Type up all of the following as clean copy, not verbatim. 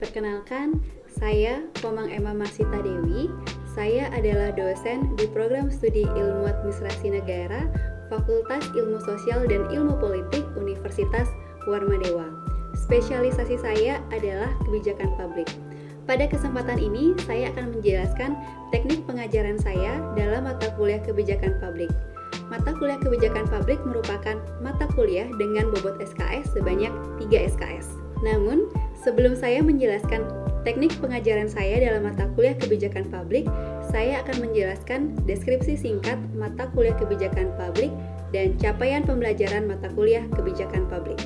Perkenalkan, saya Komang Emma Marsita Dewi. Saya adalah dosen di Program Studi Ilmu Administrasi Negara, Fakultas Ilmu Sosial dan Ilmu Politik Universitas Warmadewa. Spesialisasi saya adalah kebijakan publik. Pada kesempatan ini, saya akan menjelaskan teknik pengajaran saya dalam mata kuliah kebijakan publik. Mata kuliah kebijakan publik merupakan mata kuliah dengan bobot SKS sebanyak 3 SKS. Namun, sebelum saya menjelaskan teknik pengajaran saya dalam mata kuliah kebijakan publik, saya akan menjelaskan deskripsi singkat mata kuliah kebijakan publik dan capaian pembelajaran mata kuliah kebijakan publik.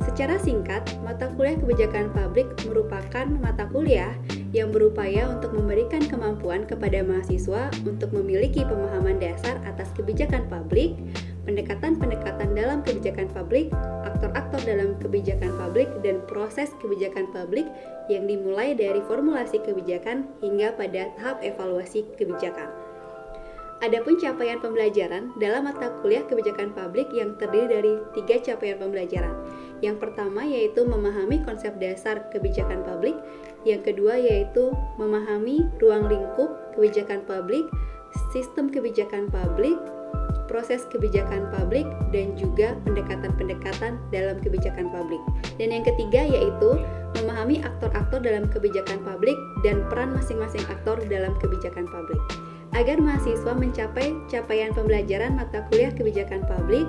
Secara singkat, mata kuliah kebijakan publik merupakan mata kuliah yang berupaya untuk memberikan kemampuan kepada mahasiswa untuk memiliki pemahaman dasar atas kebijakan publik, pendekatan-pendekatan dalam kebijakan publik, aktor-aktor dalam kebijakan publik, dan proses kebijakan publik yang dimulai dari formulasi kebijakan hingga pada tahap evaluasi kebijakan. Adapun capaian pembelajaran dalam mata kuliah kebijakan publik yang terdiri dari 3 capaian pembelajaran. Yang pertama yaitu memahami konsep dasar kebijakan publik, yang kedua yaitu memahami ruang lingkup kebijakan publik, sistem kebijakan publik, proses kebijakan publik, dan juga pendekatan-pendekatan dalam kebijakan publik. Dan yang ketiga yaitu memahami aktor-aktor dalam kebijakan publik dan peran masing-masing aktor dalam kebijakan publik. Agar mahasiswa mencapai capaian pembelajaran mata kuliah kebijakan publik,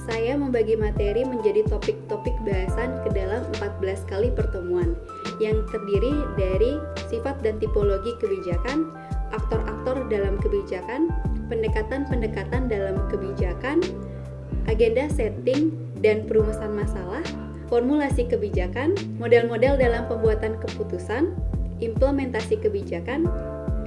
saya membagi materi menjadi topik-topik bahasan ke dalam 14 kali pertemuan yang terdiri dari sifat dan tipologi kebijakan, aktor-aktor dalam kebijakan, pendekatan-pendekatan dalam kebijakan, agenda setting dan perumusan masalah, formulasi kebijakan, model-model dalam pembuatan keputusan, implementasi kebijakan,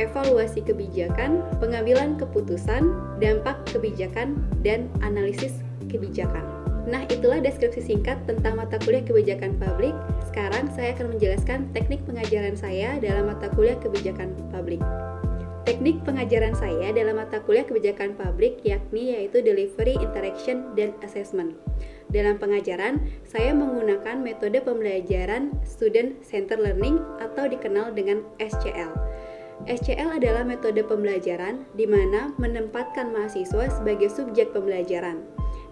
evaluasi kebijakan, pengambilan keputusan, dampak kebijakan, dan analisis kebijakan. Nah, itulah deskripsi singkat tentang mata kuliah kebijakan publik. Sekarang saya akan menjelaskan teknik pengajaran saya dalam mata kuliah kebijakan publik. Teknik pengajaran saya dalam mata kuliah kebijakan publik yaitu delivery, interaction, dan assessment. Dalam pengajaran, saya menggunakan metode pembelajaran Student Centered Learning atau dikenal dengan SCL. SCL adalah metode pembelajaran di mana menempatkan mahasiswa sebagai subjek pembelajaran.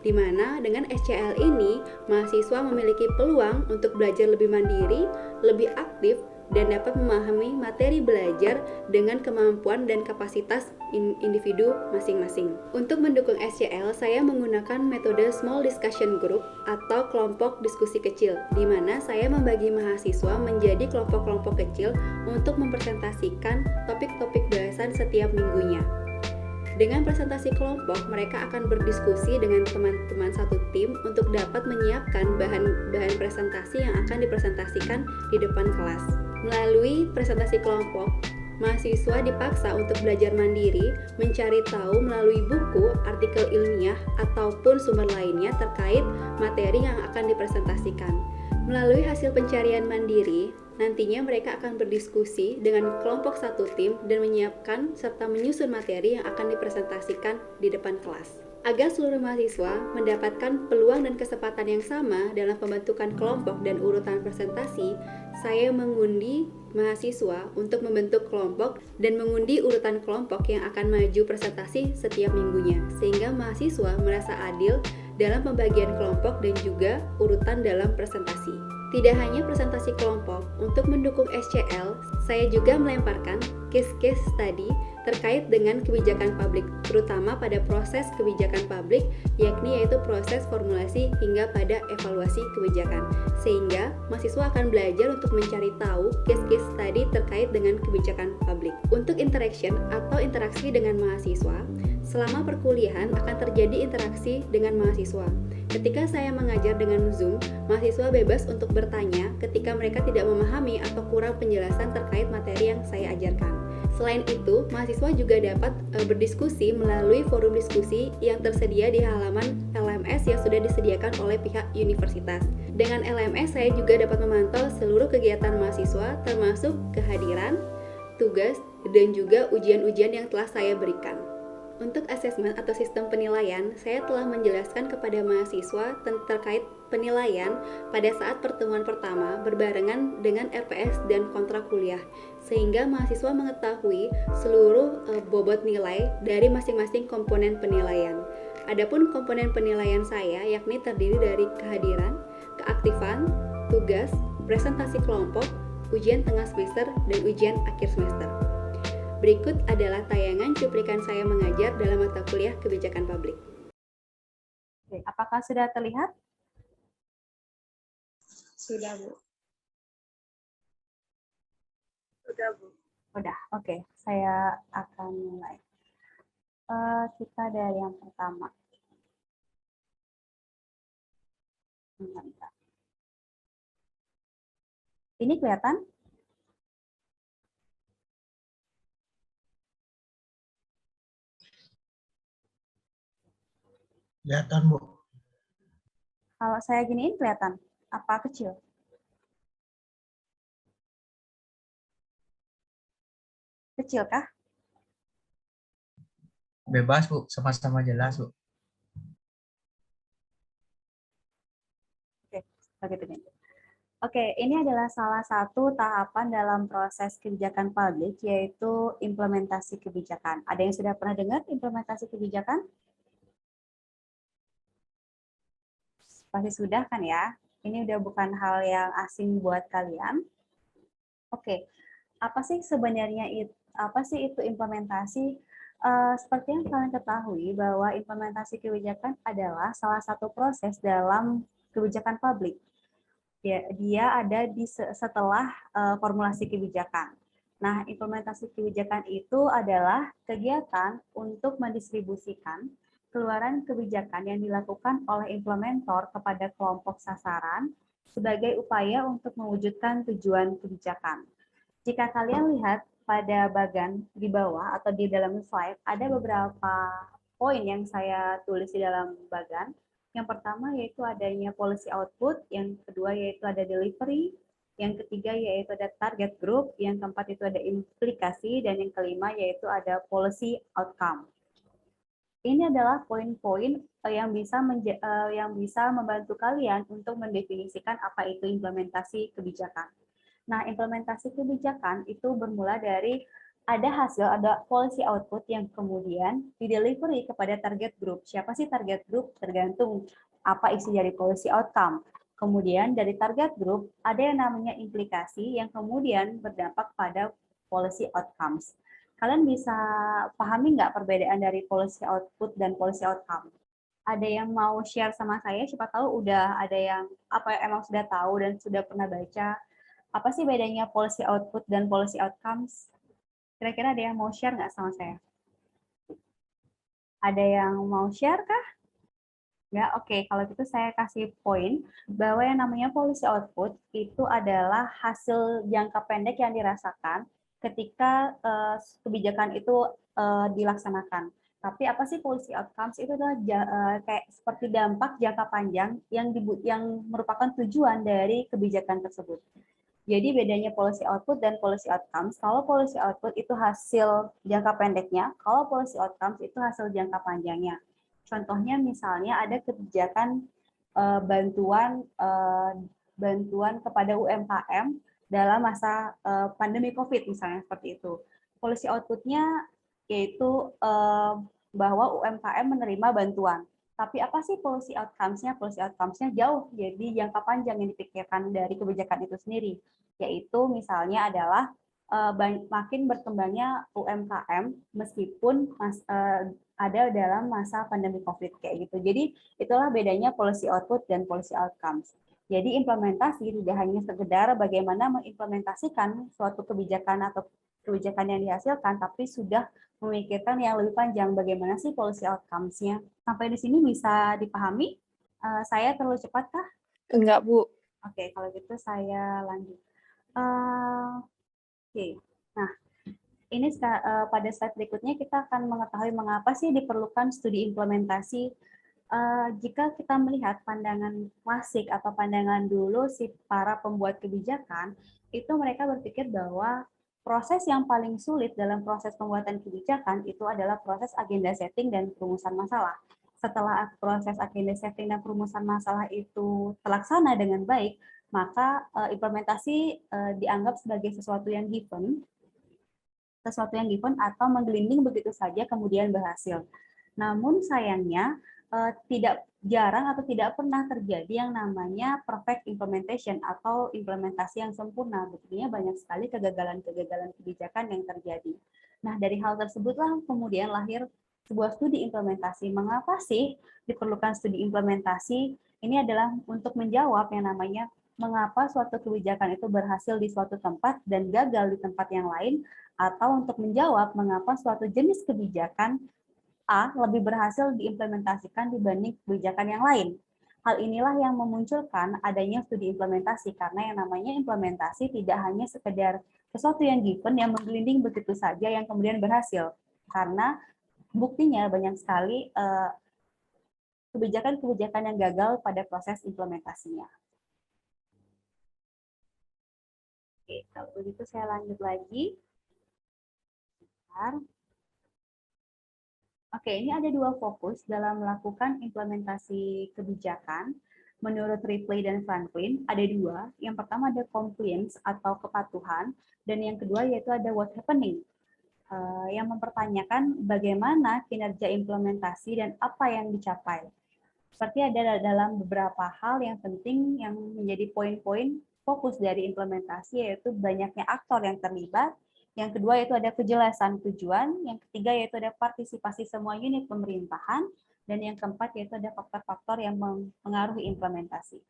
Di mana dengan SCL ini, mahasiswa memiliki peluang untuk belajar lebih mandiri, lebih aktif, dan dapat memahami materi belajar dengan kemampuan dan kapasitas individu masing-masing. Untuk mendukung SCL, saya menggunakan metode Small Discussion Group atau kelompok diskusi kecil, di mana saya membagi mahasiswa menjadi kelompok-kelompok kecil untuk mempresentasikan topik-topik bahasan setiap minggunya. Dengan presentasi kelompok, mereka akan berdiskusi dengan teman-teman satu tim untuk dapat menyiapkan bahan presentasi yang akan dipresentasikan di depan kelas. Melalui presentasi kelompok, mahasiswa dipaksa untuk belajar mandiri, mencari tahu melalui buku, artikel ilmiah, ataupun sumber lainnya terkait materi yang akan dipresentasikan. Melalui hasil pencarian mandiri, nantinya mereka akan berdiskusi dengan kelompok satu tim dan menyiapkan serta menyusun materi yang akan dipresentasikan di depan kelas. Agar seluruh mahasiswa mendapatkan peluang dan kesempatan yang sama dalam pembentukan kelompok dan urutan presentasi, saya mengundi mahasiswa untuk membentuk kelompok dan mengundi urutan kelompok yang akan maju presentasi setiap minggunya, sehingga mahasiswa merasa adil dalam pembagian kelompok dan juga urutan dalam presentasi. Tidak hanya presentasi kelompok, untuk mendukung SCL, saya juga melemparkan case-case study terkait dengan kebijakan publik, terutama pada proses kebijakan publik, yaitu proses formulasi hingga pada evaluasi kebijakan. Sehingga mahasiswa akan belajar untuk mencari tahu case-case study terkait dengan kebijakan publik. Untuk interaction atau interaksi dengan mahasiswa, selama perkuliahan akan terjadi interaksi dengan mahasiswa. Ketika saya mengajar dengan Zoom, mahasiswa bebas untuk bertanya ketika mereka tidak memahami atau kurang penjelasan terkait materi yang saya ajarkan. Selain itu, mahasiswa juga dapat berdiskusi melalui forum diskusi yang tersedia di halaman LMS yang sudah disediakan oleh pihak universitas. Dengan LMS, saya juga dapat memantau seluruh kegiatan mahasiswa termasuk kehadiran, tugas, dan juga ujian-ujian yang telah saya berikan. Untuk asesmen atau sistem penilaian, saya telah menjelaskan kepada mahasiswa terkait penilaian pada saat pertemuan pertama berbarengan dengan RPS dan kontrak kuliah, sehingga mahasiswa mengetahui seluruh bobot nilai dari masing-masing komponen penilaian. Adapun komponen penilaian saya yakni terdiri dari kehadiran, keaktifan, tugas, presentasi kelompok, ujian tengah semester, dan ujian akhir semester. Berikut adalah tayangan cuplikan saya mengajar dalam mata kuliah kebijakan publik. Oke, apakah sudah terlihat? Sudah, Bu. Sudah, Bu. Sudah, oke. Saya akan mulai. Kita dari yang pertama. Ini kelihatan? Kelihatan, Bu. Kalau saya giniin kelihatan? Apa kecil? Kecil kah? Bebas, Bu. Sama-sama jelas, Bu. Oke, begitu nih. Oke, ini adalah salah satu tahapan dalam proses kebijakan publik, yaitu implementasi kebijakan. Ada yang sudah pernah dengar implementasi kebijakan? Pasti sudah kan ya? Ini udah bukan hal yang asing buat kalian. Oke, apa sih sebenarnya itu implementasi? Seperti yang kalian ketahui bahwa implementasi kebijakan adalah salah satu proses dalam kebijakan publik. Dia ada setelah formulasi kebijakan. Nah, implementasi kebijakan itu adalah kegiatan untuk mendistribusikan keluaran kebijakan yang dilakukan oleh implementator kepada kelompok sasaran sebagai upaya untuk mewujudkan tujuan kebijakan. Jika kalian lihat pada bagian di bawah atau di dalam slide, ada beberapa poin yang saya tulis di dalam bagian. Yang pertama yaitu adanya policy output, yang kedua yaitu ada delivery, yang ketiga yaitu ada target group, yang keempat itu ada implikasi, dan yang kelima yaitu ada policy outcome. Ini adalah poin-poin yang bisa membantu kalian untuk mendefinisikan apa itu implementasi kebijakan. Nah, implementasi kebijakan itu bermula dari ada hasil, ada policy output yang kemudian didelivery kepada target group. Siapa sih target group? Tergantung apa isi dari policy outcome. Kemudian dari target group ada yang namanya implikasi yang kemudian berdampak pada policy outcomes. Kalian bisa pahami nggak perbedaan dari policy output dan policy outcome? Ada yang mau share sama saya? Siapa tahu udah ada yang emang sudah tahu dan sudah pernah baca. Apa sih bedanya policy output dan policy outcomes? Kira-kira ada yang mau share nggak sama saya? Ada yang mau share kah? Ya, oke. Kalau gitu saya kasih poin bahwa yang namanya policy output itu adalah hasil jangka pendek yang dirasakan ketika kebijakan itu dilaksanakan. Tapi apa sih policy outcomes? Itu adalah kayak seperti dampak jangka panjang yang merupakan tujuan dari kebijakan tersebut. Jadi bedanya policy output dan policy outcomes. Kalau policy output itu hasil jangka pendeknya, kalau policy outcomes itu hasil jangka panjangnya. Contohnya misalnya ada kebijakan bantuan kepada UMKM dalam masa pandemi COVID misalnya seperti itu. Policy output-nya yaitu bahwa UMKM menerima bantuan. Tapi apa sih policy outcomes-nya? Policy outcomes-nya jauh, jadi jangka panjang yang dipikirkan dari kebijakan itu sendiri, yaitu misalnya adalah makin berkembangnya UMKM meskipun ada dalam masa pandemi COVID kayak gitu. Jadi itulah bedanya policy output dan policy outcomes. Jadi implementasi tidak hanya sekedar bagaimana mengimplementasikan suatu kebijakan atau kebijakan yang dihasilkan, tapi sudah memikirkan yang lebih panjang bagaimana sih policy outcomes-nya. Sampai di sini bisa dipahami? Saya terlalu cepat kah? Enggak, Bu. Oke, kalau gitu saya lanjut. Oke. Nah, ini pada slide berikutnya kita akan mengetahui mengapa sih diperlukan studi implementasi. Jika kita melihat pandangan klasik atau pandangan dulu si para pembuat kebijakan, itu mereka berpikir bahwa proses yang paling sulit dalam proses pembuatan kebijakan itu adalah proses agenda setting dan perumusan masalah. Setelah proses agenda setting dan perumusan masalah itu terlaksana dengan baik, maka implementasi dianggap sebagai sesuatu yang given atau menggelinding begitu saja kemudian berhasil. Namun sayangnya tidak jarang atau tidak pernah terjadi yang namanya perfect implementation atau implementasi yang sempurna. Buktinya banyak sekali kegagalan-kegagalan kebijakan yang terjadi. Nah, dari hal tersebutlah kemudian lahir sebuah studi implementasi. Mengapa sih diperlukan studi implementasi? Ini adalah untuk menjawab yang namanya mengapa suatu kebijakan itu berhasil di suatu tempat dan gagal di tempat yang lain, atau untuk menjawab mengapa suatu jenis kebijakan A lebih berhasil diimplementasikan dibanding kebijakan yang lain. Hal inilah yang memunculkan adanya studi implementasi, karena yang namanya implementasi tidak hanya sekedar sesuatu yang given yang menggelinding begitu saja yang kemudian berhasil. Karena buktinya banyak sekali kebijakan-kebijakan yang gagal pada proses implementasinya. Oke, kalau begitu saya lanjut lagi. Oke, ini ada dua fokus dalam melakukan implementasi kebijakan. Menurut Ripley dan Franklin, ada dua. Yang pertama ada compliance atau kepatuhan, dan yang kedua yaitu ada what's happening, yang mempertanyakan bagaimana kinerja implementasi dan apa yang dicapai. Seperti ada dalam beberapa hal yang penting yang menjadi poin-poin fokus dari implementasi, yaitu banyaknya aktor yang terlibat. Yang kedua yaitu ada kejelasan tujuan, yang ketiga yaitu ada partisipasi semua unit pemerintahan, dan yang keempat yaitu ada faktor-faktor yang mempengaruhi implementasi.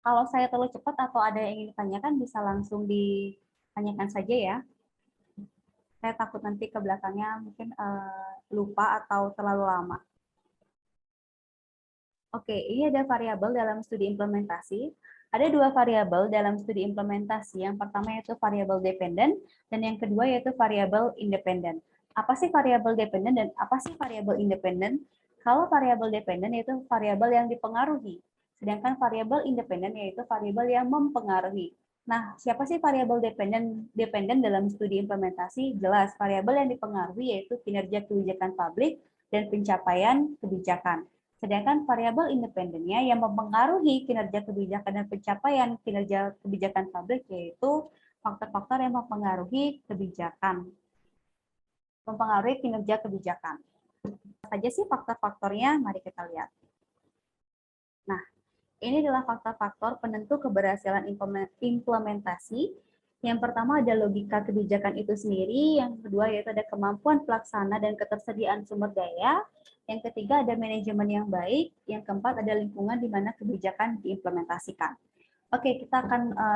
Kalau saya terlalu cepat atau ada yang ingin ditanyakan, bisa langsung ditanyakan saja ya. Saya takut nanti ke belakangnya mungkin lupa atau terlalu lama. Oke, ini ada variabel dalam studi implementasi. Ada dua variabel dalam studi implementasi. Yang pertama yaitu variabel dependent, dan yang kedua yaitu variabel independent. Apa sih variabel dependent dan apa sih variabel independent? Kalau variabel dependent yaitu variabel yang dipengaruhi, sedangkan variabel independent yaitu variabel yang mempengaruhi. Nah, siapa sih variabel dependent dalam studi implementasi? Jelas, variabel yang dipengaruhi yaitu kinerja kebijakan publik dan pencapaian kebijakan. Sedangkan variabel independennya yang mempengaruhi kinerja kebijakan dan pencapaian kinerja kebijakan publik yaitu faktor-faktor yang mempengaruhi kebijakan, mempengaruhi kinerja kebijakan. Apa saja sih faktor-faktornya? Mari kita lihat. Nah, ini adalah faktor-faktor penentu keberhasilan implementasi. Yang pertama ada logika kebijakan itu sendiri, yang kedua yaitu ada kemampuan pelaksana dan ketersediaan sumber daya, yang ketiga ada manajemen yang baik, yang keempat ada lingkungan di mana kebijakan diimplementasikan. Oke,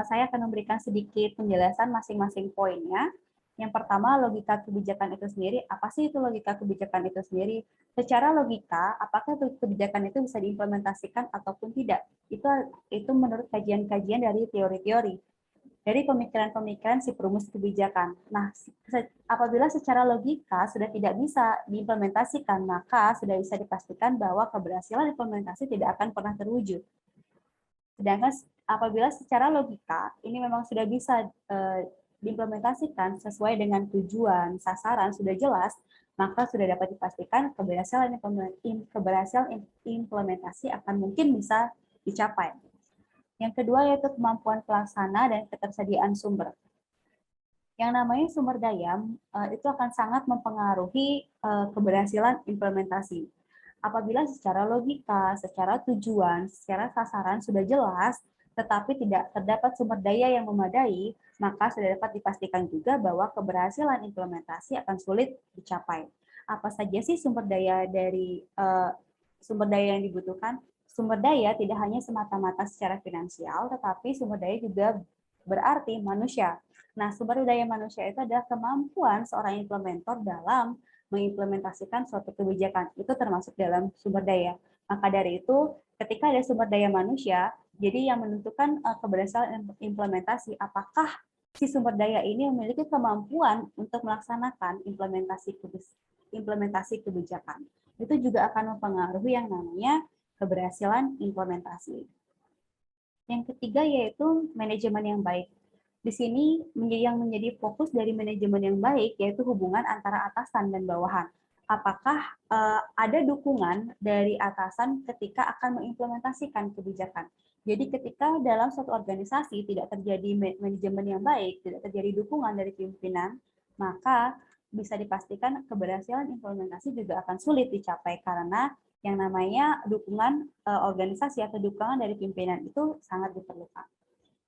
saya akan memberikan sedikit penjelasan masing-masing poinnya. Yang pertama, logika kebijakan itu sendiri. Apa sih itu logika kebijakan itu sendiri? Secara logika, apakah kebijakan itu bisa diimplementasikan ataupun tidak? Itu menurut kajian-kajian dari teori-teori, dari pemikiran-pemikiran si perumus kebijakan. Nah, apabila secara logika sudah tidak bisa diimplementasikan, maka sudah bisa dipastikan bahwa keberhasilan implementasi tidak akan pernah terwujud. Sedangkan apabila secara logika ini memang sudah bisa diimplementasikan sesuai dengan tujuan, sasaran sudah jelas, maka sudah dapat dipastikan keberhasilan implementasi akan mungkin bisa dicapai. Yang kedua yaitu kemampuan pelaksana dan ketersediaan sumber. Yang namanya sumber daya itu akan sangat mempengaruhi keberhasilan implementasi. Apabila secara logika, secara tujuan, secara sasaran sudah jelas, tetapi tidak terdapat sumber daya yang memadai, maka sudah dapat dipastikan juga bahwa keberhasilan implementasi akan sulit dicapai. Apa saja sih sumber daya yang dibutuhkan? Sumber daya tidak hanya semata-mata secara finansial, tetapi sumber daya juga berarti manusia. Nah, sumber daya manusia itu adalah kemampuan seorang implementer dalam mengimplementasikan suatu kebijakan. Itu termasuk dalam sumber daya. Maka dari itu, ketika ada sumber daya manusia, jadi yang menentukan keberhasilan implementasi, apakah si sumber daya ini memiliki kemampuan untuk melaksanakan implementasi kebijakan. Itu juga akan mempengaruhi yang namanya keberhasilan implementasi. Yang ketiga yaitu manajemen yang baik. Di sini yang menjadi fokus dari manajemen yang baik yaitu hubungan antara atasan dan bawahan. Apakah ada dukungan dari atasan ketika akan mengimplementasikan kebijakan? Jadi ketika dalam suatu organisasi tidak terjadi manajemen yang baik, tidak terjadi dukungan dari pimpinan, maka bisa dipastikan keberhasilan implementasi juga akan sulit dicapai karena yang namanya dukungan organisasi atau dukungan dari pimpinan itu sangat diperlukan.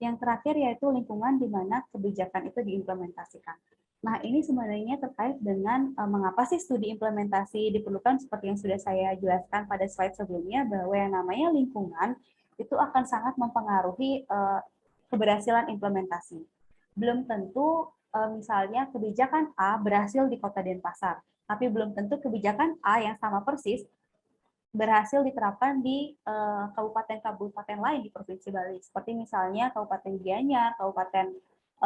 Yang terakhir yaitu lingkungan di mana kebijakan itu diimplementasikan. Nah, ini sebenarnya terkait dengan mengapa sih studi implementasi diperlukan seperti yang sudah saya jelaskan pada slide sebelumnya, bahwa yang namanya lingkungan itu akan sangat mempengaruhi keberhasilan implementasi. Belum tentu misalnya kebijakan A berhasil di Kota Denpasar, tapi belum tentu kebijakan A yang sama persis berhasil diterapkan di kabupaten-kabupaten lain di Provinsi Bali, seperti misalnya Kabupaten Gianyar, Kabupaten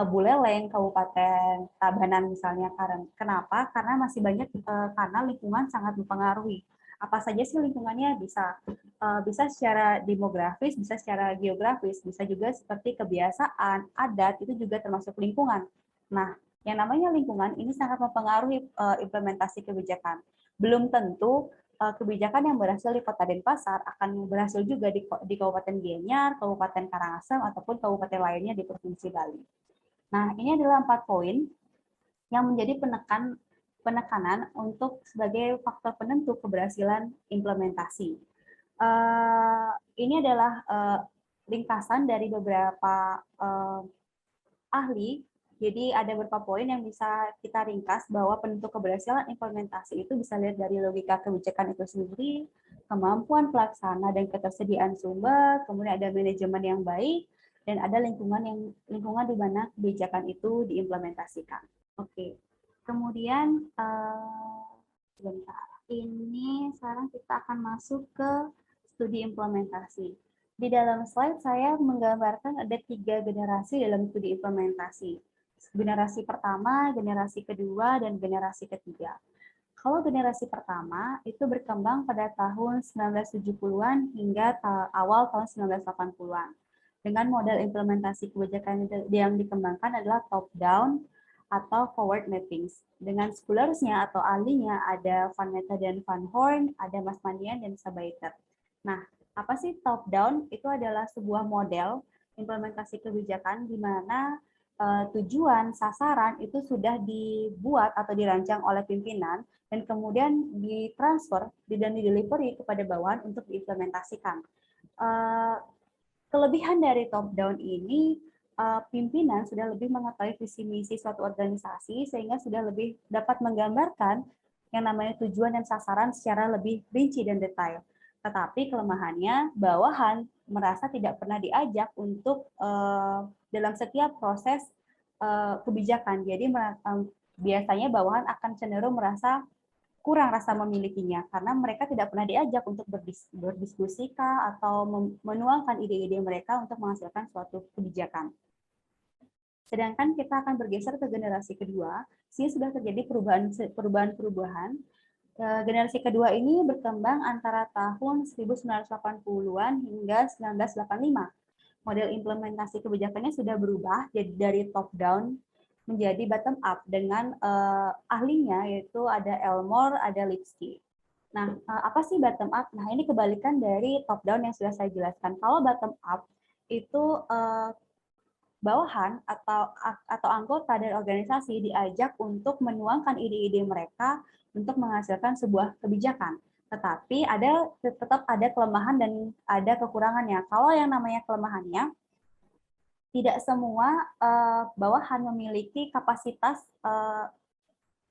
Buleleng, Kabupaten Tabanan misalnya. Kenapa? Karena masih banyak karena lingkungan sangat mempengaruhi. Apa saja sih lingkungannya? Bisa secara demografis, bisa secara geografis, bisa juga seperti kebiasaan, adat, itu juga termasuk lingkungan. Nah, yang namanya lingkungan ini sangat mempengaruhi implementasi kebijakan. Belum tentu kebijakan yang berhasil di Kota Denpasar akan berhasil juga di Kabupaten Gianyar, Kabupaten Karangasem, ataupun kabupaten lainnya di Provinsi Bali. Nah, ini adalah 4 poin yang menjadi penekanan untuk sebagai faktor penentu keberhasilan implementasi. Ini adalah ringkasan dari beberapa ahli. Jadi ada beberapa poin yang bisa kita ringkas bahwa penentu keberhasilan implementasi itu bisa lihat dari logika kebijakan itu sendiri, kemampuan pelaksana dan ketersediaan sumber, kemudian ada manajemen yang baik, dan ada lingkungan di mana kebijakan itu diimplementasikan. Oke. Kemudian sebentar. Ini sekarang kita akan masuk ke studi implementasi. Di dalam slide saya menggambarkan ada 3 generasi dalam studi implementasi. Generasi pertama, generasi kedua, dan generasi ketiga. Kalau generasi pertama itu berkembang pada tahun 1970-an hingga awal tahun 1980-an. Dengan model implementasi kebijakan yang dikembangkan adalah top-down atau forward mappings. Dengan scholarsnya atau ahlinya ada Van Meta dan Van Horn, ada Mas Mandian dan Sabaiter. Nah, apa sih top-down? Itu adalah sebuah model implementasi kebijakan di mana tujuan, sasaran itu sudah dibuat atau dirancang oleh pimpinan dan kemudian ditransfer dan didelivery kepada bawahan untuk diimplementasikan. Kelebihan dari top down ini, pimpinan sudah lebih mengetahui visi misi suatu organisasi sehingga sudah lebih dapat menggambarkan yang namanya tujuan dan sasaran secara lebih rinci dan detail. Tetapi kelemahannya bawahan merasa tidak pernah diajak untuk dalam setiap proses kebijakan. Jadi biasanya bawahan akan cenderung merasa kurang rasa memilikinya karena mereka tidak pernah diajak untuk berdiskusi atau menuangkan ide-ide mereka untuk menghasilkan suatu kebijakan. Sedangkan kita akan bergeser ke generasi kedua, sini sudah terjadi perubahan. Generasi kedua ini berkembang antara tahun 1980-an hingga 1985. Model implementasi kebijakannya sudah berubah jadi dari top down menjadi bottom up dengan ahlinya yaitu ada Elmore, ada Lipsky. Nah, apa sih bottom up? Nah, ini kebalikan dari top down yang sudah saya jelaskan. Kalau bottom up itu bawahan atau anggota dari organisasi diajak untuk menuangkan ide-ide mereka untuk menghasilkan sebuah kebijakan. Tetapi tetap ada kelemahan dan ada kekurangannya. Kalau yang namanya kelemahannya, tidak semua bawahan memiliki kapasitas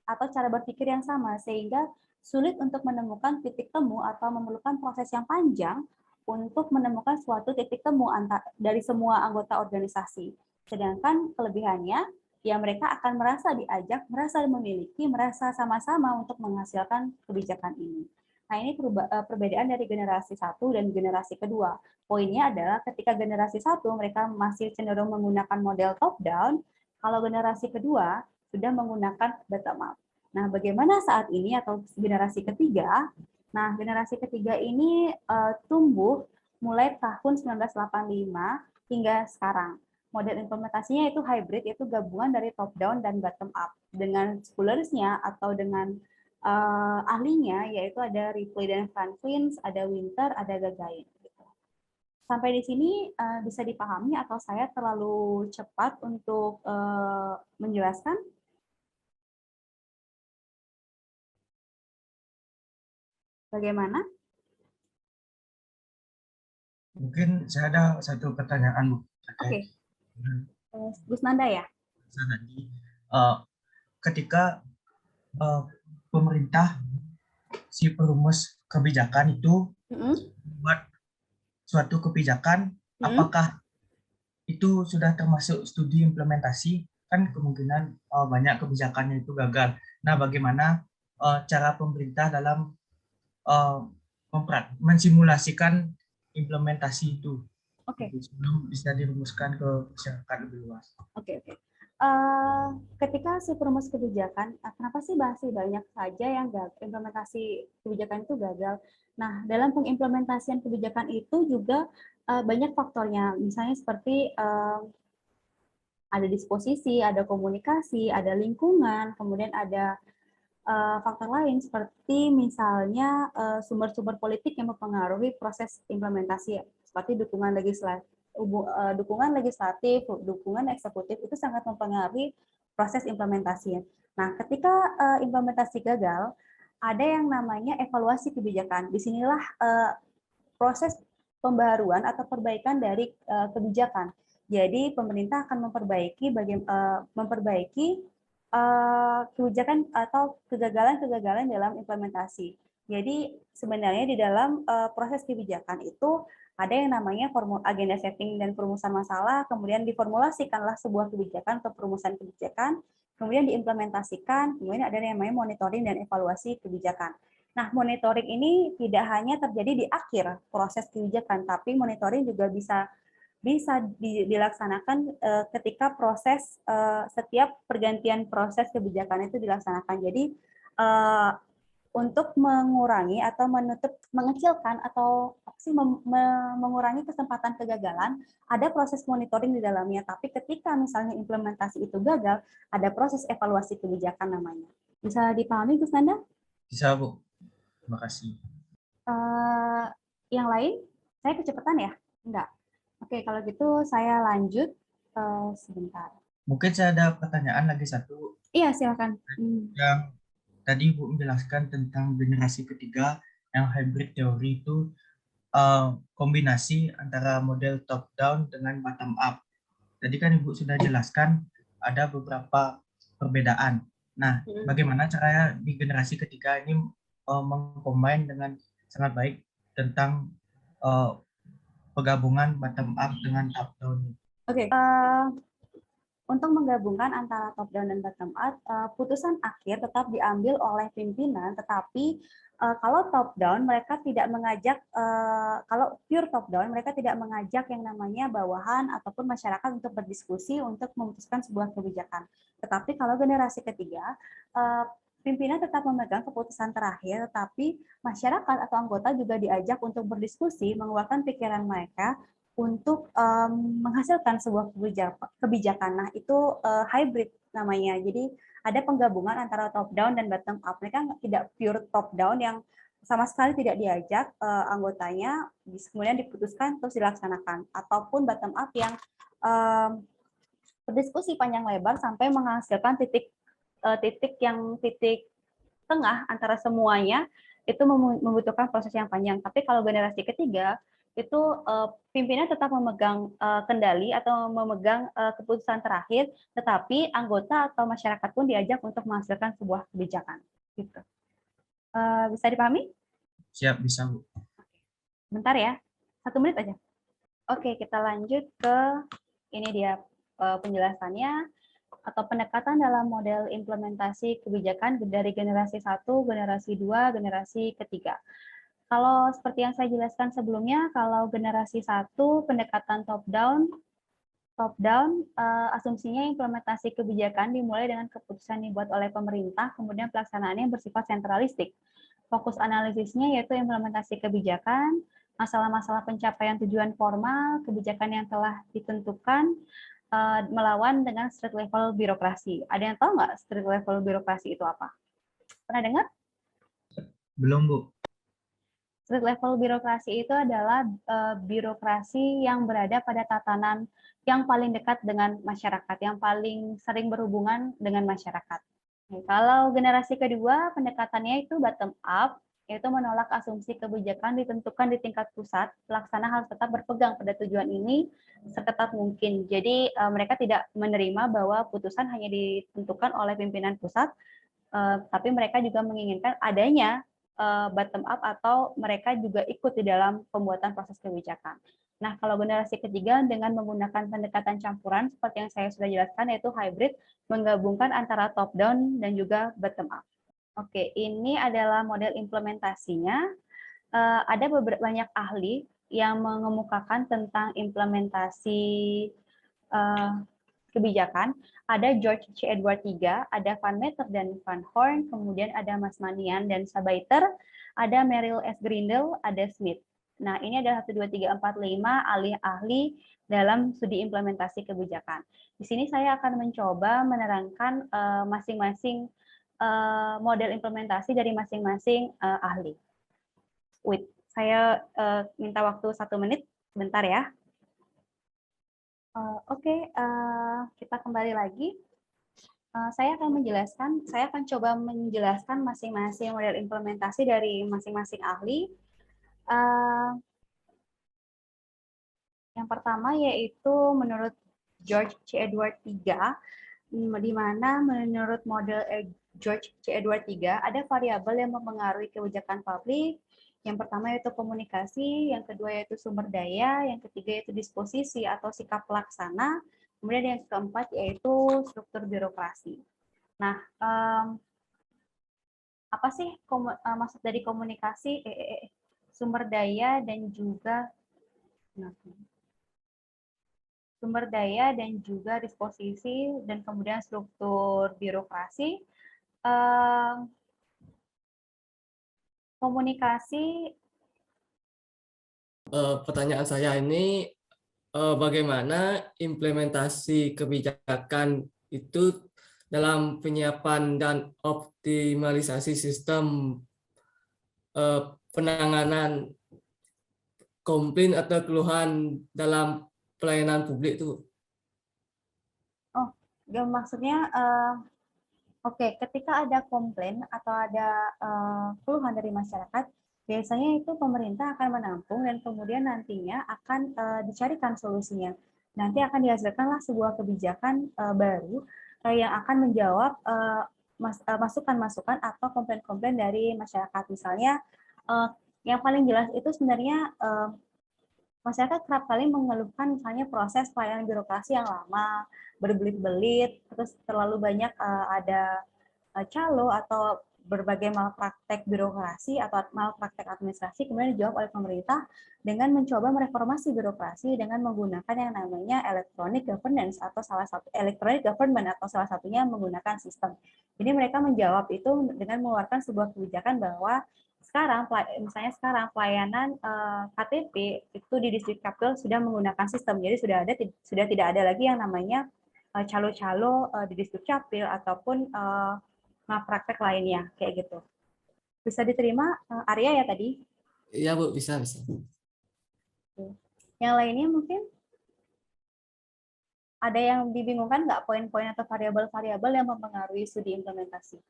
atau cara berpikir yang sama, sehingga sulit untuk menemukan titik temu atau memerlukan proses yang panjang untuk menemukan suatu titik temu dari semua anggota organisasi. Sedangkan kelebihannya, ya mereka akan merasa diajak, merasa memiliki, merasa sama-sama untuk menghasilkan kebijakan ini. Nah, ini perbedaan dari generasi 1 dan generasi kedua. Poinnya adalah ketika generasi 1 mereka masih cenderung menggunakan model top-down, kalau generasi kedua sudah menggunakan bottom-up. Nah, bagaimana saat ini atau generasi ketiga? Nah, generasi ketiga ini tumbuh mulai tahun 1985 hingga sekarang. Model implementasinya itu hybrid, yaitu gabungan dari top down dan bottom up. Dengan schoolersnya atau dengan ahlinya, yaitu ada Ripley dan Franklin, ada Winter, ada Gagain. Sampai di sini bisa dipahami atau saya terlalu cepat untuk menjelaskan? Bagaimana? Mungkin saya ada satu pertanyaan, Bu. Oke, Terkait dengan Gus Nanda ya? tadi. Eh, ketika pemerintah si perumus kebijakan itu buat suatu kebijakan, apakah itu sudah termasuk studi implementasi? Kan kemungkinan banyak kebijakannya itu gagal. Nah, bagaimana cara pemerintah dalam uh, mensimulasikan implementasi itu Oke. sebelum bisa dirumuskan ke masyarakat lebih luas. Oke. Ketika si perumus kebijakan, kenapa sih masih banyak saja yang implementasi kebijakan itu gagal? Nah, dalam pengimplementasian kebijakan itu juga banyak faktornya, misalnya seperti ada disposisi, ada komunikasi, ada lingkungan, kemudian ada faktor lain seperti misalnya sumber-sumber politik yang mempengaruhi proses implementasi, seperti dukungan legislatif, dukungan eksekutif itu sangat mempengaruhi proses implementasi. Nah, ketika implementasi gagal, ada yang namanya evaluasi kebijakan. Disinilah proses pembaruan atau perbaikan dari kebijakan. Jadi pemerintah akan memperbaiki kebijakan atau kegagalan-kegagalan dalam implementasi. Jadi sebenarnya di dalam proses kebijakan itu ada yang namanya agenda setting dan perumusan masalah, kemudian diformulasikanlah sebuah kebijakan atau perumusan kebijakan, kemudian diimplementasikan, kemudian ada yang namanya monitoring dan evaluasi kebijakan. Nah, monitoring ini tidak hanya terjadi di akhir proses kebijakan, tapi monitoring juga bisa dilaksanakan ketika proses setiap pergantian proses kebijakan itu dilaksanakan. Jadi untuk mengurangi atau mengecilkan atau mengurangi kesempatan kegagalan, ada proses monitoring di dalamnya. Tapi ketika misalnya implementasi itu gagal, ada proses evaluasi kebijakan namanya. Bisa dipahami, Gus Nanda? Bisa, Bu. Terima kasih. Yang lain, saya kecepatan ya? Enggak. Oke, kalau gitu saya lanjut sebentar. Mungkin saya ada pertanyaan lagi satu. Iya, silakan. Yang tadi Bu menjelaskan tentang generasi ketiga yang hybrid teori itu kombinasi antara model top down dengan bottom up. Tadi kan Ibu sudah jelaskan ada beberapa perbedaan. Nah, bagaimana caranya di generasi ketiga ini mengcombine dengan sangat baik tentang penggabungan bottom up dengan top down? Oke. Untuk menggabungkan antara top down dan bottom up, putusan akhir tetap diambil oleh pimpinan, tetapi kalau top down mereka tidak mengajak, kalau pure top down mereka tidak mengajak yang namanya bawahan ataupun masyarakat untuk berdiskusi untuk memutuskan sebuah kebijakan. Tetapi kalau generasi ketiga, pimpinan tetap memegang keputusan terakhir, tetapi masyarakat atau anggota juga diajak untuk berdiskusi, mengeluarkan pikiran mereka untuk menghasilkan sebuah kebijakan. Nah, itu hybrid namanya. Jadi ada penggabungan antara top down dan bottom up. Mereka tidak pure top down yang sama sekali tidak diajak anggotanya, kemudian diputuskan terus dilaksanakan, ataupun bottom up yang berdiskusi panjang lebar sampai menghasilkan titik tengah antara semuanya, itu membutuhkan proses yang panjang. Tapi kalau generasi ketiga itu pimpinan tetap memegang kendali atau memegang keputusan terakhir, tetapi anggota atau masyarakat pun diajak untuk menghasilkan sebuah kebijakan. Gitu. Bisa dipahami? Siap, bisa, Bu. Bentar ya, 1 menit aja. Oke, kita lanjut ke ini dia penjelasannya atau pendekatan dalam model implementasi kebijakan dari generasi 1, generasi 2, generasi ketiga. Kalau seperti yang saya jelaskan sebelumnya, kalau generasi 1 pendekatan top down, asumsinya implementasi kebijakan dimulai dengan keputusan dibuat oleh pemerintah, kemudian pelaksanaannya bersifat sentralistik. Fokus analisisnya yaitu implementasi kebijakan, masalah-masalah pencapaian tujuan formal, kebijakan yang telah ditentukan, melawan dengan street level birokrasi. Ada yang tahu nggak street level birokrasi itu apa? Pernah dengar? Belum, Bu. Street level birokrasi itu adalah birokrasi yang berada pada tatanan yang paling dekat dengan masyarakat, yang paling sering berhubungan dengan masyarakat. Kalau generasi kedua, pendekatannya itu bottom up, yaitu menolak asumsi kebijakan ditentukan di tingkat pusat, pelaksana harus tetap berpegang pada tujuan ini seketat mungkin. Jadi mereka tidak menerima bahwa putusan hanya ditentukan oleh pimpinan pusat, tapi mereka juga menginginkan adanya bottom up atau mereka juga ikut di dalam pembuatan proses kebijakan. Nah, kalau generasi ketiga dengan menggunakan pendekatan campuran seperti yang saya sudah jelaskan yaitu hybrid, menggabungkan antara top down dan juga bottom up. Oke, ini adalah model implementasinya. Ada banyak ahli yang mengemukakan tentang implementasi kebijakan. Ada George C. Edward III, ada Van Meter dan Van Horn, kemudian ada Mas Manian dan Sabaiter, ada Merrill S. Grindel, ada Smith. Nah, ini adalah 1, 2, 3, 4, 5 ahli-ahli dalam studi implementasi kebijakan. Di sini saya akan mencoba menerangkan masing-masing model implementasi dari masing-masing ahli. Wait, saya minta waktu 1 menit, sebentar ya. Oke, kita kembali lagi. Saya akan coba menjelaskan masing-masing model implementasi dari masing-masing ahli. Yang pertama yaitu menurut George C. Edward III, di mana menurut model George C. Edward III ada variabel yang mempengaruhi kebijakan publik. Yang pertama yaitu komunikasi, yang kedua yaitu sumber daya, yang ketiga yaitu disposisi atau sikap pelaksana, kemudian yang keempat yaitu struktur birokrasi. Nah, apa sih maksud dari komunikasi, sumber daya dan juga disposisi dan kemudian struktur birokrasi. Komunikasi. Pertanyaan saya ini, bagaimana implementasi kebijakan itu dalam penyiapan dan optimalisasi sistem penanganan komplain atau keluhan dalam pelayanan publik itu? Oh, maksudnya oke, ketika ada komplain atau ada keluhan dari masyarakat, biasanya itu pemerintah akan menampung dan kemudian nantinya akan dicarikan solusinya. Nanti akan dihasilkanlah sebuah kebijakan baru yang akan menjawab masukan-masukan atau komplain-komplain dari masyarakat. Misalnya, yang paling jelas itu sebenarnya masyarakat kerap kali mengeluhkan misalnya proses pelayanan birokrasi yang lama, berbelit-belit, terus terlalu banyak ada calo atau berbagai malpraktek birokrasi atau malpraktek administrasi kemudian dijawab oleh pemerintah dengan mencoba mereformasi birokrasi dengan menggunakan yang namanya electronic governance atau electronic government atau salah satunya menggunakan sistem. Jadi mereka menjawab itu dengan mengeluarkan sebuah kebijakan bahwa misalnya sekarang pelayanan KTP itu di distrik capil sudah menggunakan sistem, jadi sudah tidak ada lagi yang namanya calo-calo di distrik capil ataupun praktek lainnya kayak gitu. Bisa diterima Arya ya tadi? Iya Bu, bisa. Yang lainnya mungkin ada yang dibingungkan nggak poin-poin atau variabel-variabel yang mempengaruhi studi implementasi?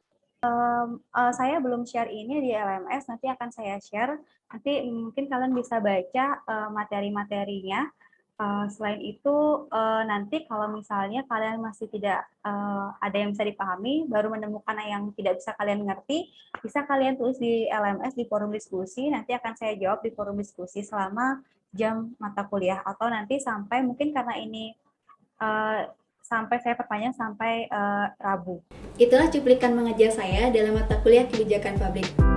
Saya belum share ini di LMS, nanti akan saya share. Nanti mungkin kalian bisa baca materi-materinya. Selain itu, nanti kalau misalnya kalian masih tidak ada yang bisa dipahami, baru menemukan yang tidak bisa kalian mengerti, bisa kalian tulis di LMS di forum diskusi, nanti akan saya jawab di forum diskusi selama jam mata kuliah, atau nanti sampai mungkin karena ini sampai saya perpanjang sampai Rabu. Itulah cuplikan mengajar saya dalam mata kuliah kebijakan publik.